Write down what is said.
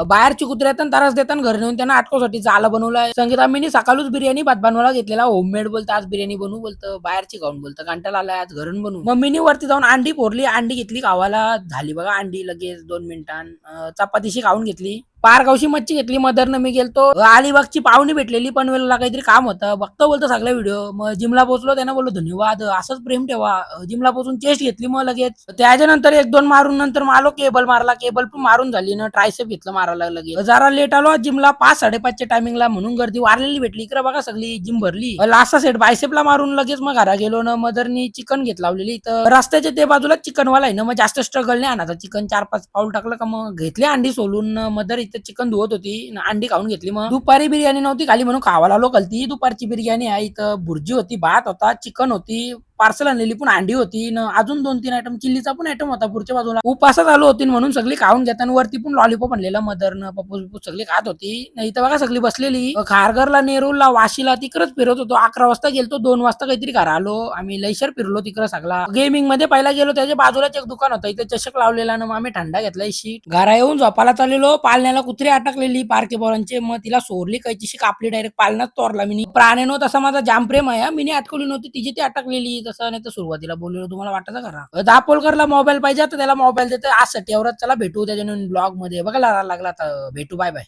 बाहेरची कुत्रे येतात त्रास देतात घरी नेऊन त्यांना अटकवसाठी जाळं बनवलं. संगीता मीनी सकाळीच बिर्याणी भात बनवायला घेतलेला होममेड बोलतं आज बिर्याणी बनवू बोलतं बाहेरची खाऊन बोलतं कंटाळा आलाय आज घरून बनवू. मम्मीनी वरती जाऊन अंडी फोडली अंडी घेतली खावाला झाली बघा अंडी लगेच 2 मिनिटांत चपातीशी खाऊन घेतली. पारगावची मच्छी घेतली मदरनं मी गेलतो अलिबागची पाहुणी भेटलेली पनवेलला काहीतरी काम होतं बघतो बोलतो सगळा व्हिडिओ मग जिमला पोहोचलो त्यानं बोललो धन्यवाद असंच प्रेम ठेवा जिमला पोहोचून चेस्ट घेतली मग लगेच त्याच्यानंतर 1-2 मारून नंतर आलो केबल मारला केबल पण मारून झाली ना ट्रायसेप घेतलं मारायला लगेच जरा लेट आलो जिमला 5-5:30च्या टायमिंगला म्हणून गर्दी वाढलेली भेटली इकडे बघा सगळी जिम भरली लास्टचा सेट बायसेपला मारून लगेच मग घरा गेलो ना मदरनी चिकन घेत लावलेली तर रस्त्याच्या ते बाजूला चिकनवाला आहे ना मग जास्त स्ट्रगल नाही आणायचा चिकन 4-5 पाऊल टाकलं का मग घेतली अंडी सोलून मदर इथं चिकन धुवत होती अंडी खाऊन घेतली मग दुपारी बिर्याणी नव्हती खाली म्हणून खावाला आलो कलती दुपारची बिर्याणी आहे इथं भुर्जी होती भात होता चिकन होती पार्सल आणलेली पण अंडी होती अजून 2-3 आयटम चिल्लीचा पण आयटम होता पुढच्या बाजूला उपासात आलो होती म्हणून सगळी खाऊन घेताना वरती पण लॉलीपॉप आणलेला मदरनं पप्पू सगळी खात होती नाही तर बघा सगळी बसलेली खारघरला नेरूरला वाशीला तिकडच फिरत होतो 11 वाजता गेलतो 2 वाजता काहीतरी घरा आलो आम्ही लयशर फिरलो तिकडं सगळा गेमिंग मध्ये पहिला गेलो त्याच्या बाजूलाच एक दुकान होतं इथे चषक लावलेला ना मग आम्ही थंडा घेतलाय शीट घरा येऊन झोपायला चाललेलो पालण्याला कुत्रे अटकलेली पारके पोरांचे मग तिला सोडली कैचीशी कापली डायरेक्ट पालनात तोरला मी प्राण्यानो तसा माझा जाम प्रेम आहे मी अटकवली नव्हती तिची ती अटकलेली तसं नाही तर सुरुवातीला बोललेलो तुम्हाला वाटतं करा दापोलकरला मोबाईल पाहिजे तर त्याला मोबाईल देते आज एवढंच चला भेटू त्याच्यानंतर ब्लॉग मध्ये बघा लागला आता भेटू बाय बाय.